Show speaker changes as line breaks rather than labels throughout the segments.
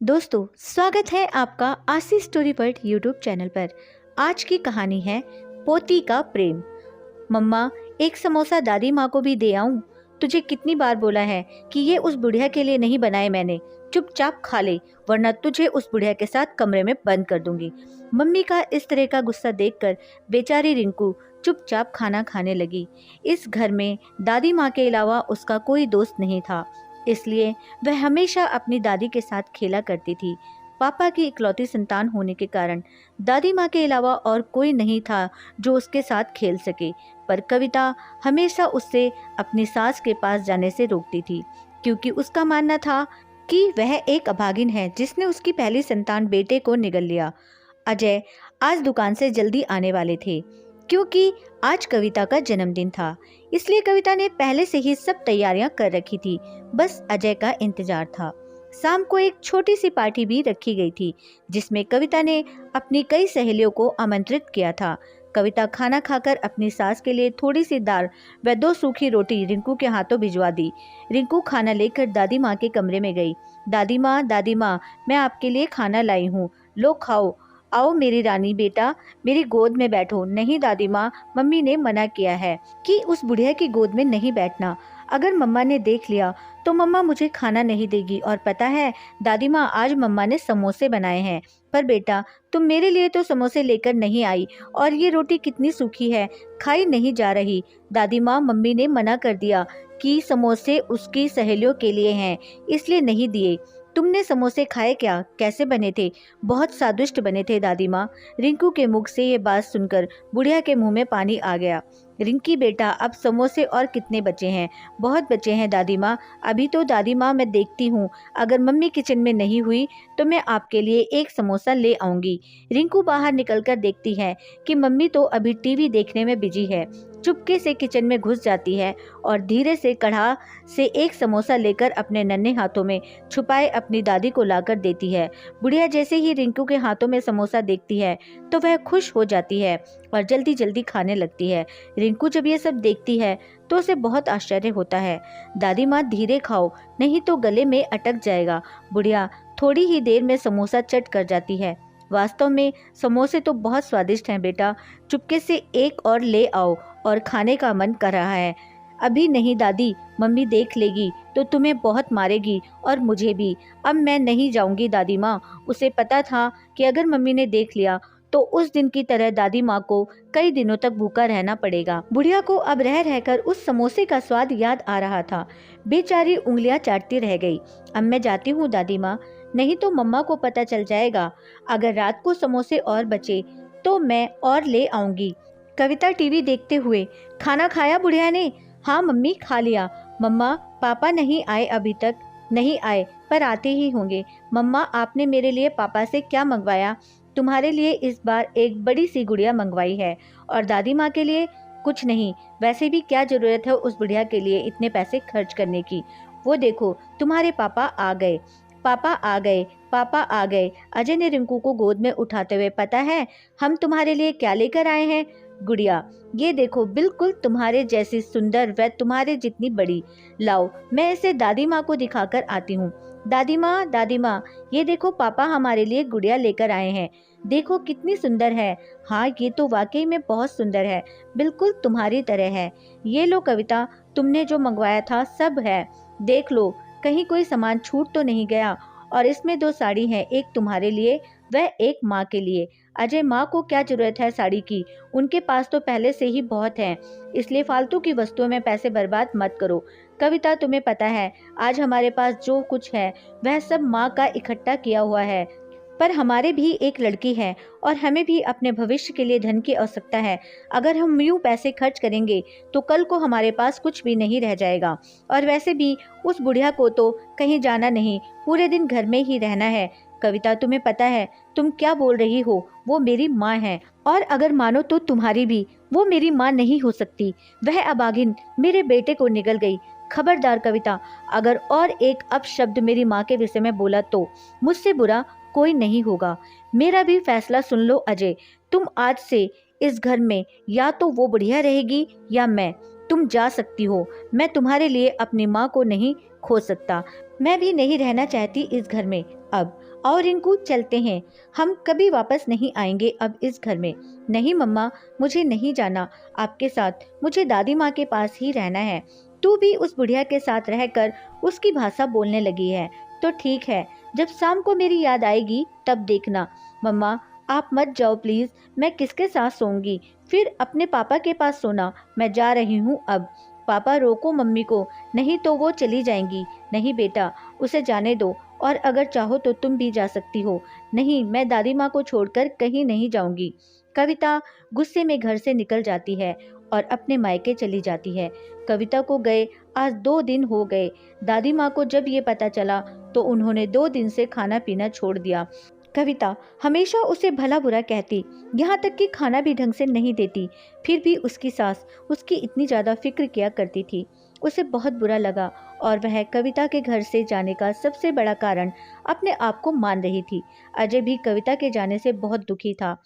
दोस्तों, स्वागत है आपका आशी स्टोरी वर्ल्ड यूट्यूब चैनल पर। आज की कहानी है पोती का प्रेम। मम्मा, एक समोसा दादी माँ को भी दे आऊं? तुझे कितनी बार बोला है कि ये उस बुढ़िया के लिए नहीं बनाए मैंने। चुपचाप खा ले, वरना तुझे उस बुढ़िया के साथ कमरे में बंद कर दूंगी। मम्मी का इस तरह का गुस्सा देखकर बेचारी रिंकू चुपचाप खाना खाने लगी। इस घर में दादी माँ के अलावा उसका कोई दोस्त नहीं था, इसलिए वह हमेशा अपनी दादी के साथ खेला करती थी। पापा की इकलौती संतान होने के कारण दादी माँ के अलावा और कोई नहीं था जो उसके साथ खेल सके। पर कविता हमेशा उससे अपनी सास के पास जाने से रोकती थी, क्योंकि उसका मानना था कि वह एक अभागिन है जिसने उसकी पहली संतान बेटे को निगल लिया। अजय आज दुकान से जल्दी आने वाले थे, क्योंकि आज कविता का जन्मदिन था। इसलिए कविता ने पहले से ही सब तैयारियां कर रखी थी, बस अजय का इंतजार था। शाम को एक छोटी सी पार्टी भी रखी गई थी, जिसमें कविता ने अपनी कई सहेलियों को आमंत्रित किया था। कविता खाना खाकर अपनी सास के लिए थोड़ी सी दाल व 2 सूखी रोटी रिंकू के हाथों भिजवा दी। रिंकू खाना लेकर दादी माँ के कमरे में गई। दादी माँ, मैं आपके लिए खाना लाई हूँ, लो खाओ। आओ मेरी रानी, बेटा मेरी गोद में बैठो। नहीं दादी माँ, मम्मी ने मना किया है कि उस बुढ़िया की गोद में नहीं बैठना। अगर मम्मा ने देख लिया तो मम्मा मुझे खाना नहीं देगी। और पता है दादी माँ, आज मम्मा ने समोसे बनाए हैं। पर बेटा, तुम मेरे लिए तो समोसे लेकर नहीं आई, और ये रोटी कितनी सूखी है, खाई नहीं जा रही। दादी माँ, मम्मी ने मना कर दिया कि समोसे उसकी सहेलियों के लिए हैं, इसलिए नहीं दिए। तुमने समोसे खाए क्या? कैसे बने थे? बहुत स्वादिष्ट बने थे दादी माँ। रिंकू के मुख से ये बात सुनकर बुढ़िया के मुंह में पानी आ गया। रिंकी बेटा, अब समोसे और कितने बचे हैं? बहुत बचे हैं दादी माँ। अभी तो दादी माँ मैं देखती हूँ, अगर मम्मी किचन में नहीं हुई तो मैं आपके लिए एक समोसा ले आऊंगी। रिंकू बाहर निकलकर देखती है कि मम्मी तो अभी टीवी देखने में बिजी है। चुपके से किचन में घुस जाती है और धीरे से कढ़ा से एक समोसा लेकर अपने नन्हे हाथों में छुपाए अपनी दादी को लाकर देती है। बुढ़िया जैसे ही रिंकू के हाथों में समोसा देखती है तो वह खुश हो जाती है और जल्दी जल्दी खाने लगती है। रिंकू जब ये सब देखती है तो उसे बहुत आश्चर्य होता है। दादी माँ, धीरे खाओ, नहीं तो गले में अटक जाएगा। बुढ़िया थोड़ी ही देर में समोसा चट कर जाती है। वास्तव में समोसे तो बहुत स्वादिष्ट हैं बेटा, चुपके से एक और ले आओ, और खाने का मन कर रहा है। अभी नहीं दादी, मम्मी देख लेगी तो तुम्हें बहुत मारेगी और मुझे भी। अब मैं नहीं जाऊंगी दादी माँ। उसे पता था कि अगर मम्मी ने देख लिया तो उस दिन की तरह दादी माँ को कई दिनों तक भूखा रहना पड़ेगा। बुढ़िया को अब रह रहकर उस समोसे का स्वाद याद आ रहा था। बेचारी उंगलियां चाटती रह गई। अब मैं जाती हूँ दादी माँ, नहीं तो मम्मा को पता चल जाएगा। अगर रात को समोसे और बचे तो मैं और ले आऊंगी। कविता टीवी देखते हुए, खाना खाया बुढ़िया ने? हाँ मम्मी, खा लिया। मम्मा, पापा नहीं आए अभी तक? नहीं आए, पर आते ही होंगे। मम्मा, आपने मेरे लिए पापा से क्या मंगवाया? तुम्हारे लिए इस बार एक बड़ी सी गुड़िया मंगवाई है, और दादी माँ के लिए कुछ नहीं। वैसे भी क्या जरूरत है उस बुढ़िया के लिए इतने पैसे खर्च करने की। वो देखो, तुम्हारे पापा आ गए। पापा आ गए, पापा आ गए। अजय ने रिंकू को गोद में उठाते हुए, पता है हम तुम्हारे लिए क्या लेकर आए हैं? गुड़िया, ये देखो, बिल्कुल तुम्हारे जैसी सुंदर व तुम्हारे जितनी बड़ी। लाओ, मैं इसे दादी माँ को दिखाकर आती हूँ। दादी माँ, ये देखो पापा हमारे लिए गुड़िया लेकर आए हैं। देखो कितनी सुंदर है। हाँ, ये तो वाकई में बहुत सुंदर है, बिल्कुल तुम्हारी तरह है। ये लो कविता, तुमने जो मंगवाया था सब है। देख लो, कहीं कोई सामान छूट तो नहीं गया। और इसमें 2 साड़ी हैं, एक तुम्हारे लिए व एक माँ के लिए। अजय, माँ को क्या जरूरत है साड़ी की? उनके पास तो पहले से ही बहुत है, इसलिए फालतू की वस्तुओं में पैसे बर्बाद मत करो। कविता, तुम्हें पता है आज हमारे पास जो कुछ है वह सब माँ का इकट्ठा किया हुआ है। पर हमारे भी एक लड़की है और हमें भी अपने भविष्य के लिए धन की आवश्यकता है। अगर हम यूं पैसे खर्च करेंगे तो कल को हमारे पास कुछ भी नहीं रह जाएगा। और वैसे भी उस बुढ़िया को तो कहीं जाना नहीं, पूरे दिन घर में ही रहना है। कविता, तुम्हें पता है तुम क्या बोल रही हो? वो मेरी माँ है, और अगर मानो तो तुम्हारी भी। वो मेरी माँ नहीं हो सकती। वह अभागिन मेरे बेटे को निगल गई। खबरदार कविता, अगर और एक अपशब्द मेरी माँ के विषय में बोला तो मुझसे बुरा कोई नहीं होगा। मेरा भी फैसला सुन लो अजय, तुम आज से इस घर में या तो वो बुढ़िया रहेगी या मैं। तुम जा सकती हो, मैं तुम्हारे लिए अपनी माँ को नहीं खो सकता। मैं भी नहीं रहना चाहती इस घर में अब। और रिंकू चलते हैं, हम कभी वापस नहीं आएंगे अब इस घर में। नहीं मम्मा, मुझे नहीं जाना आपके साथ, मुझे दादी माँ के पास ही रहना है। तू भी उस बुढ़िया के साथ रहकर उसकी भाषा बोलने लगी है तो ठीक है, जब शाम को मेरी याद आएगी तब देखना। मम्मा आप मत जाओ प्लीज, मैं किसके साथ सोऊंगी? फिर अपने पापा के पास सोना, मैं जा रही हूँ अब। पापा रोको मम्मी को, नहीं तो वो चली जाएंगी। नहीं बेटा, उसे जाने दो, और अगर चाहो तो तुम भी जा सकती हो। नहीं, मैं दादी माँ को छोड़कर कहीं नहीं जाऊंगी। कविता गुस्से में घर से निकल जाती है और अपने मायके चली जाती है। कविता को गए आज 2 दिन हो गए। दादी माँ को जब ये पता चला तो उन्होंने 2 दिन से खाना पीना छोड़ दिया। कविता हमेशा उसे भला बुरा कहती, यहाँ तक कि खाना भी ढंग से नहीं देती। फिर भी उसकी सास उसकी इतनी ज़्यादा फिक्र किया करती थी। उसे बहुत बुरा लगा और वह कविता के घर से जाने का सबसे बड़ा कारण अपने आप को मान रही थी। अजय भी कविता के जाने से बहुत दुखी था।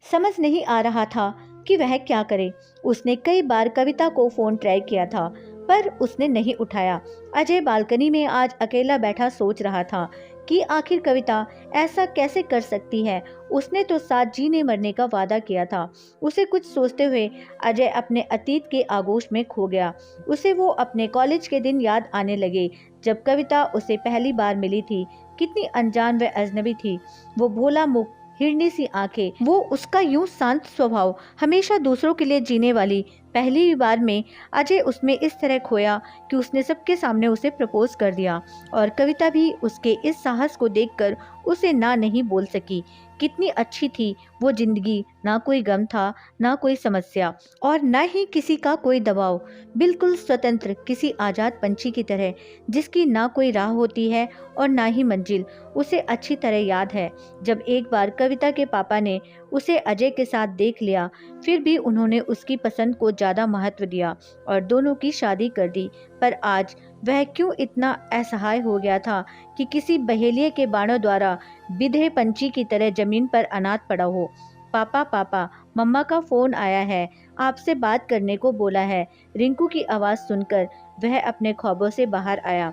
समझ नहीं आ रहा था कि वह क्या करे। उसने कई बार कविता को फोन ट्राई किया था पर उसने नहीं उठाया। अजय बालकनी में आज अकेला बैठा सोच रहा था कि आखिर कविता ऐसा कैसे कर सकती है। उसने तो साथ जीने मरने का वादा किया था। उसे कुछ सोचते हुए अजय अपने अतीत के आगोश में खो गया। उसे वो अपने कॉलेज के दिन याद आने लगे जब कविता उसे पहली बार मिली थी। कितनी अनजान व अजनबी थी। वो भोला मुख, हिरनी सी आंखें, वो उसका यूं शांत स्वभाव, हमेशा दूसरों के लिए जीने वाली। पहली बार में अजय उसमें इस तरह खोया कि उसने सबके सामने उसे प्रपोज कर दिया और कविता भी उसके इस साहस को देखकर उसे ना नहीं बोल सकी। कितनी अच्छी थी वो जिंदगी, ना कोई गम था, ना कोई समस्या और ना ही किसी का कोई दबाव। बिल्कुल स्वतंत्र, किसी आजाद पंछी की तरह जिसकी ना कोई राह होती है और ना ही मंजिल। उसे अच्छी तरह याद है जब एक बार कविता के पापा ने उसे अजय के साथ देख लिया, फिर भी उन्होंने उसकी पसंद को ज़्यादा महत्व दिया और दोनों की शादी कर दी। पर आज वह क्यों इतना असहाय हो गया था कि किसी बहेलिए के बाणों द्वारा बिधे पंछी की तरह जमीन पर अनाथ पड़ा हो। पापा पापा, मम्मा का फोन आया है, आपसे बात करने को बोला है। रिंकू की आवाज़ सुनकर वह अपने ख्वाबों से बाहर आया।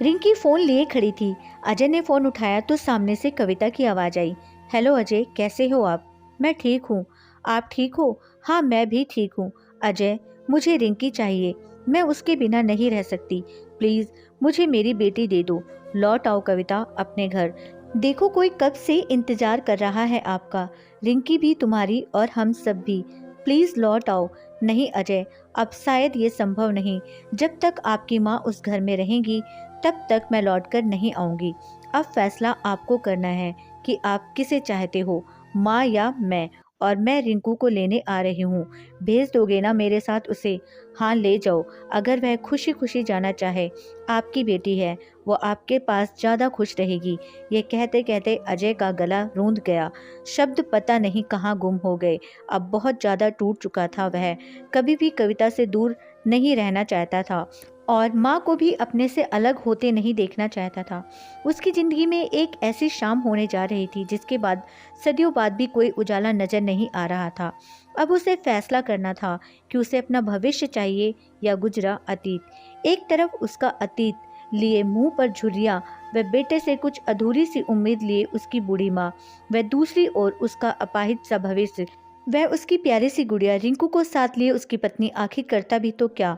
रिंकी फोन लिए खड़ी थी। अजय ने फोन उठाया तो सामने से कविता की आवाज़ आई। हेलो अजय, कैसे हो आप? मैं ठीक हूँ, आप ठीक हो? हाँ मैं भी ठीक हूँ। अजय, मुझे रिंकी चाहिए, मैं उसके बिना नहीं रह सकती। प्लीज़ मुझे मेरी बेटी दे दो। लौट आओ कविता अपने घर। देखो कोई कब से इंतजार कर रहा है आपका। रिंकी भी तुम्हारी और हम सब भी। प्लीज़ लौट आओ। नहीं अजय, अब शायद ये संभव नहीं। जब तक आपकी माँ उस घर में रहेंगी तब तक मैं लौटकर नहीं आऊँगी। अब फैसला आपको करना है कि आप किसे चाहते हो, माँ या मैं। और मैं रिंकू को लेने आ रही हूँ। भेज दोगे ना मेरे साथ उसे? हाँ ले जाओ, अगर वह खुशी खुशी जाना चाहे। आपकी बेटी है, वो आपके पास ज़्यादा खुश रहेगी। ये कहते कहते अजय का गला रूंध गया। शब्द पता नहीं कहाँ गुम हो गए। अब बहुत ज़्यादा टूट चुका था वह। कभी भी कविता से दूर नहीं रहना चाहता था और माँ को भी अपने से अलग होते नहीं देखना चाहता था। उसकी ज़िंदगी में एक ऐसी शाम होने जा रही थी जिसके बाद सदियों बाद भी कोई उजाला नजर नहीं आ रहा था। अब उसे फैसला करना था कि उसे अपना भविष्य चाहिए या गुजरा अतीत। एक तरफ उसका अतीत लिए मुंह पर झुर्रियाँ व बेटे से कुछ अधूरी सी उम्मीद लिए उसकी बूढ़ी माँ, व दूसरी ओर उसका अपाहिज सा भविष्य, वह उसकी प्यारी सी गुड़िया रिंकू को साथ लिए उसकी पत्नी। आखिर करता भी तो क्या?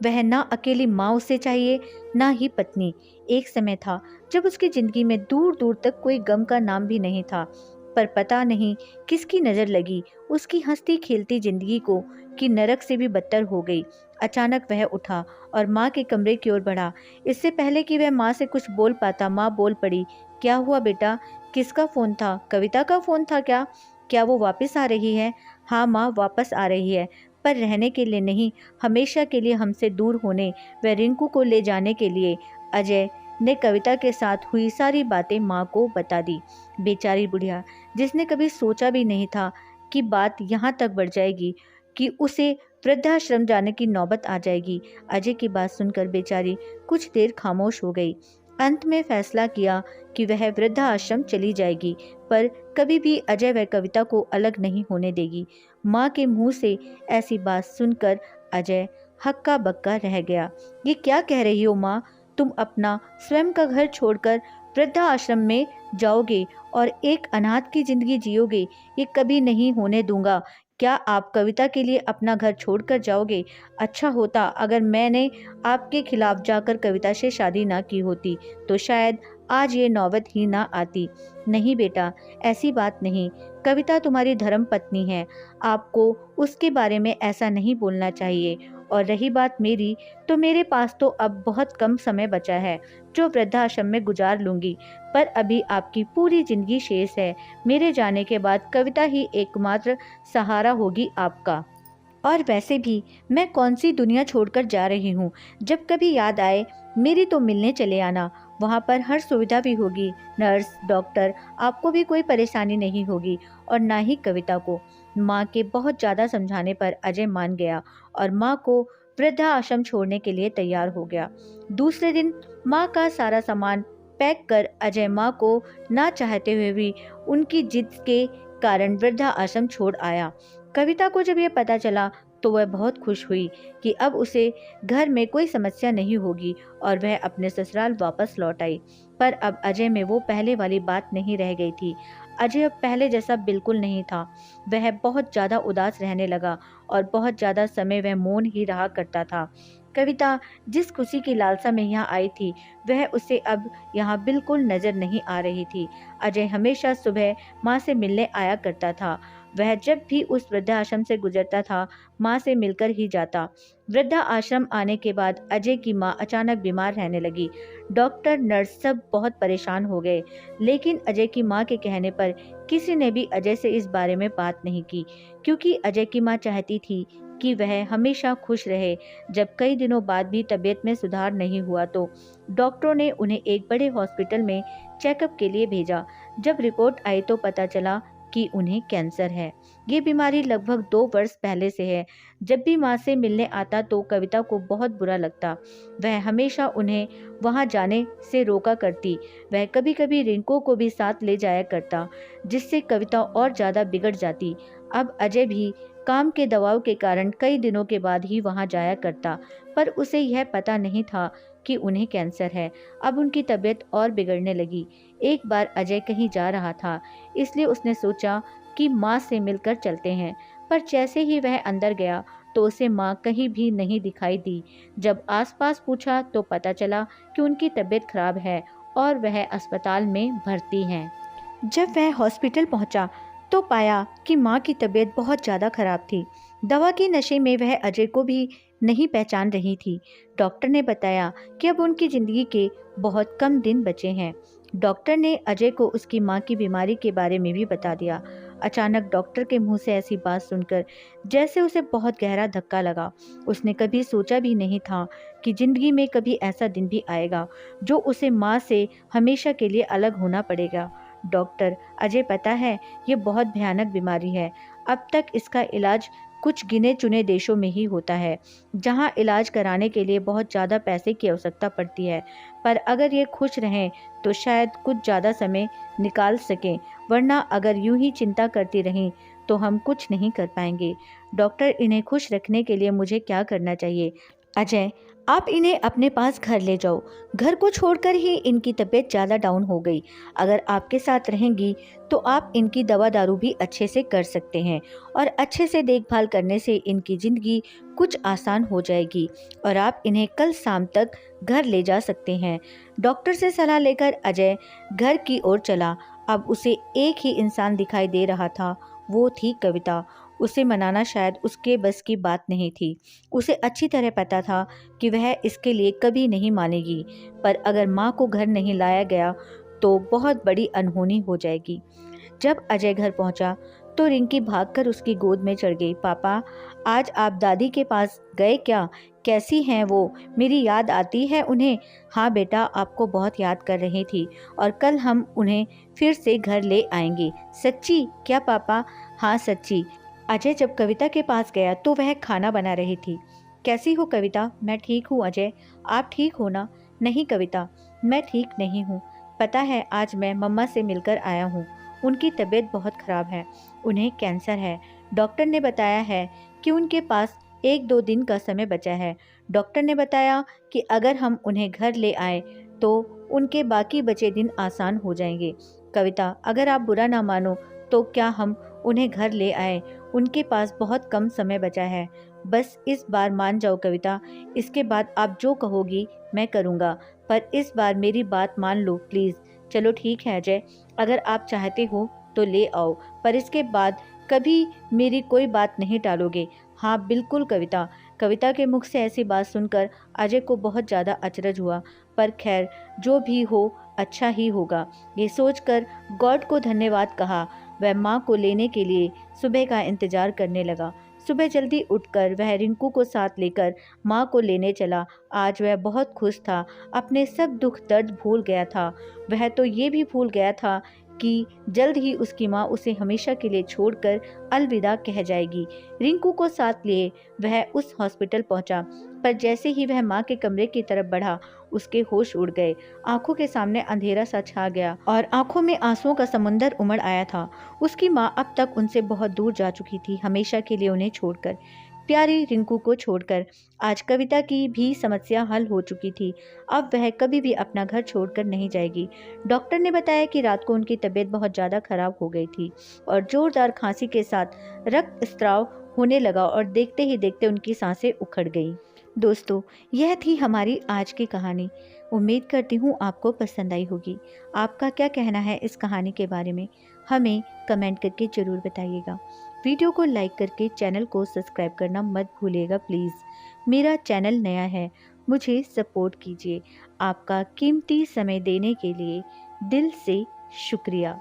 वह ना अकेली माँ उसे चाहिए, ना ही पत्नी। एक समय था जब उसकी जिंदगी में दूर दूर तक कोई गम का नाम भी नहीं था। पर पता नहीं किसकी नज़र लगी उसकी हंसती खेलती जिंदगी को कि नरक से भी बदतर हो गई। अचानक वह उठा और माँ के कमरे की ओर बढ़ा। इससे पहले कि वह माँ से कुछ बोल पाता, माँ बोल पड़ी। क्या हुआ बेटा? किसका फ़ोन था? कविता का फ़ोन था क्या? क्या वो वापस आ रही है? हाँ माँ, वापस आ रही है, पर रहने के लिए नहीं, हमेशा के लिए हमसे दूर होने व रिंकू को ले जाने के लिए। अजय ने कविता के साथ हुई सारी बातें माँ को बता दी। बेचारी बुढ़िया, जिसने कभी सोचा भी नहीं था कि बात यहाँ तक बढ़ जाएगी कि उसे वृद्धाश्रम जाने की नौबत आ जाएगी। अजय की बात सुनकर बेचारी कुछ देर खामोश हो गई। अंत में फैसला किया कि वह वृद्धाश्रम चली जाएगी, पर कभी भी अजय व कविता को अलग नहीं होने देगी। माँ के मुंह से ऐसी बात सुनकर अजय हक्का बक्का रह गया। ये क्या कह रही हो माँ? तुम अपना स्वयं का घर छोड़कर वृद्धा आश्रम में जाओगे और एक अनाथ की जिंदगी जियोगे, ये कभी नहीं होने दूंगा। क्या आप कविता के लिए अपना घर छोड़कर जाओगे? अच्छा होता अगर मैंने आपके खिलाफ जाकर कविता से शादी ना की होती, तो शायद आज ये नौबत ही ना आती। नहीं बेटा, ऐसी बात नहीं। कविता तुम्हारी धर्म पत्नी है, आपको उसके बारे में ऐसा नहीं बोलना चाहिए। और रही बात मेरी, तो मेरे पास तो अब बहुत कम समय बचा है जो वृद्धाश्रम में गुजार लूंगी, पर अभी आपकी पूरी जिंदगी शेष है। मेरे जाने के बाद कविता ही एकमात्र सहारा होगी आपका। और वैसे भी मैं कौन सी दुनिया छोड़कर जा रही हूँ। जब कभी याद आए मेरी तो मिलने चले आना, वहाँ पर हर सुविधा भी होगी, नर्स, डॉक्टर, आपको भी कोई परेशानी नहीं होगी और ना ही कविता को। माँ के बहुत ज़्यादा समझाने पर अजय मान गया और माँ को वृद्धा आश्रम छोड़ने के लिए तैयार हो गया। दूसरे दिन माँ का सारा सामान पैक कर अजय माँ को ना चाहते हुए भी उनकी जिद के कारण वृद्धा आश्रम छोड़ आया। कविता को जब यह पता चला तो वह बहुत खुश हुई कि अब उसे घर में कोई समस्या नहीं होगी और वह अपने ससुराल वापस लौट आई। पर अब अजय में वो पहले वाली बात नहीं रह गई थी। अजय अब पहले जैसा बिल्कुल नहीं था। वह बहुत ज़्यादा उदास रहने लगा और बहुत ज़्यादा समय वह मौन ही रहा करता था। कविता जिस खुशी की लालसा में यहाँ आई थी, वह उसे अब यहाँ बिल्कुल नजर नहीं आ रही थी। अजय हमेशा सुबह माँ से मिलने आया करता था। वह जब भी उस वृद्धाश्रम से गुजरता था, माँ से मिलकर ही जाता। वृद्धा आश्रम आने के बाद अजय की माँ अचानक बीमार रहने लगी। डॉक्टर, नर्स सब बहुत परेशान हो गए, लेकिन अजय की माँ के कहने पर किसी ने भी अजय से इस बारे में बात नहीं की, क्योंकि अजय की माँ चाहती थी कि वह हमेशा खुश रहे। जब कई दिनों बाद भी तबीयत में सुधार नहीं हुआ तो डॉक्टरों ने उन्हें एक बड़े हॉस्पिटल में चेकअप के लिए भेजा। जब रिपोर्ट आई तो पता चला कि उन्हें कैंसर है। ये बीमारी लगभग 2 वर्ष पहले से है। जब भी माँ से मिलने आता तो कविता को बहुत बुरा लगता। वह हमेशा उन्हें वहाँ जाने से रोका करती। वह कभी कभी रिंकू को भी साथ ले जाया करता, जिससे कविता और ज़्यादा बिगड़ जाती। अब अजय भी काम के दबाव के कारण कई दिनों के बाद ही वहाँ जाया करता, पर उसे यह पता नहीं था कि उन्हें कैंसर है। अब उनकी तबीयत और बिगड़ने लगी। एक बार अजय कहीं जा रहा था, इसलिए उसने सोचा कि माँ से मिलकर चलते हैं, पर जैसे ही वह अंदर गया तो उसे माँ कहीं भी नहीं दिखाई दी। जब आसपास पूछा तो पता चला कि उनकी तबीयत खराब है और वह अस्पताल में भर्ती हैं। जब वह हॉस्पिटल पहुंचा तो पाया कि माँ की तबीयत बहुत ज़्यादा खराब थी। दवा के नशे में वह अजय को भी नहीं पहचान रही थी। डॉक्टर ने बताया कि अब उनकी ज़िंदगी के बहुत कम दिन बचे हैं। डॉक्टर ने अजय को उसकी माँ की बीमारी के बारे में भी बता दिया। अचानक डॉक्टर के मुंह से ऐसी बात सुनकर जैसे उसे बहुत गहरा धक्का लगा। उसने कभी सोचा भी नहीं था कि ज़िंदगी में कभी ऐसा दिन भी आएगा जो उसे माँ से हमेशा के लिए अलग होना पड़ेगा। डॉक्टर, अजय पता है ये बहुत भयानक बीमारी है। अब तक इसका इलाज कुछ गिने चुने देशों में ही होता है, जहां इलाज कराने के लिए बहुत ज़्यादा पैसे की आवश्यकता पड़ती है। पर अगर ये खुश रहें तो शायद कुछ ज़्यादा समय निकाल सकें, वरना अगर यूं ही चिंता करती रहें तो हम कुछ नहीं कर पाएंगे। डॉक्टर, इन्हें खुश रखने के लिए मुझे क्या करना चाहिए? अजय, आप इन्हें अपने पास घर ले जाओ। घर को छोड़कर ही इनकी तबीयत ज़्यादा डाउन हो गई। अगर आपके साथ रहेंगी तो आप इनकी दवा दारू भी अच्छे से कर सकते हैं और अच्छे से देखभाल करने से इनकी ज़िंदगी कुछ आसान हो जाएगी और आप इन्हें कल शाम तक घर ले जा सकते हैं। डॉक्टर से सलाह लेकर अजय घर की ओर चला। अब उसे एक ही इंसान दिखाई दे रहा था, वो थी कविता। उसे मनाना शायद उसके बस की बात नहीं थी। उसे अच्छी तरह पता था कि वह इसके लिए कभी नहीं मानेगी, पर अगर माँ को घर नहीं लाया गया तो बहुत बड़ी अनहोनी हो जाएगी। जब अजय घर पहुंचा तो रिंकी भागकर उसकी गोद में चढ़ गई। पापा, आज आप दादी के पास गए क्या? कैसी हैं वो? मेरी याद आती है उन्हें? हाँ बेटा, आपको बहुत याद कर रही थी और कल हम उन्हें फिर से घर ले आएंगे। सच्ची? क्या पापा? हाँ सच्ची। अजय जब कविता के पास गया तो वह खाना बना रही थी। कैसी हो कविता? मैं ठीक हूँ अजय, आप ठीक हो ना? नहीं कविता, मैं ठीक नहीं हूँ। पता है, आज मैं मम्मा से मिलकर आया हूँ। उनकी तबीयत बहुत ख़राब है, उन्हें कैंसर है। डॉक्टर ने बताया है कि उनके पास 1-2 दिन का समय बचा है। डॉक्टर ने बताया कि अगर हम उन्हें घर ले आए तो उनके बाकी बचे दिन आसान हो जाएंगे। कविता, अगर आप बुरा ना मानो तो क्या हम उन्हें घर ले आए? उनके पास बहुत कम समय बचा है। बस इस बार मान जाओ कविता, इसके बाद आप जो कहोगी मैं करूँगा, पर इस बार मेरी बात मान लो प्लीज़। चलो ठीक है अजय, अगर आप चाहते हो तो ले आओ, पर इसके बाद कभी मेरी कोई बात नहीं टालोगे। हाँ बिल्कुल कविता। कविता के मुख से ऐसी बात सुनकर अजय को बहुत ज़्यादा अचरज हुआ, पर खैर जो भी हो अच्छा ही होगा। ये सोचकर गॉड को धन्यवाद कहा। वह माँ को लेने के लिए सुबह का इंतजार करने लगा। सुबह जल्दी उठकर वह रिंकू को साथ लेकर माँ को लेने चला। आज वह बहुत खुश था, अपने सब दुख दर्द भूल गया था। वह तो ये भी भूल गया था कि जल्द ही उसकी माँ उसे हमेशा के लिए छोड़कर अलविदा कह जाएगी। रिंकू को साथ लिए वह उस हॉस्पिटल पहुंचा, पर जैसे ही वह माँ के कमरे की तरफ बढ़ा उसके होश उड़ गए। आंखों के सामने अंधेरा सा छा गया और आंखों में आंसुओं का समुंदर उमड़ आया था। उसकी माँ अब तक उनसे बहुत दूर जा चुकी थी, हमेशा के लिए उन्हें छोड़कर, प्यारी रिंकू को छोड़कर। आज कविता की भी समस्या हल हो चुकी थी। अब वह कभी भी अपना घर छोड़कर नहीं जाएगी। डॉक्टर ने बताया कि रात को उनकी तबीयत बहुत ज़्यादा खराब हो गई थी और जोरदार खांसी के साथ रक्त स्राव होने लगा और देखते ही देखते उनकी सांसें उखड़ गईं। दोस्तों, यह थी हमारी आज की कहानी। उम्मीद करती हूँ आपको पसंद आई होगी। आपका क्या कहना है इस कहानी के बारे में, हमें कमेंट करके ज़रूर बताइएगा। वीडियो को लाइक करके चैनल को सब्सक्राइब करना मत भूलिएगा प्लीज़। मेरा चैनल नया है, मुझे सपोर्ट कीजिए। आपका कीमती समय देने के लिए दिल से शुक्रिया।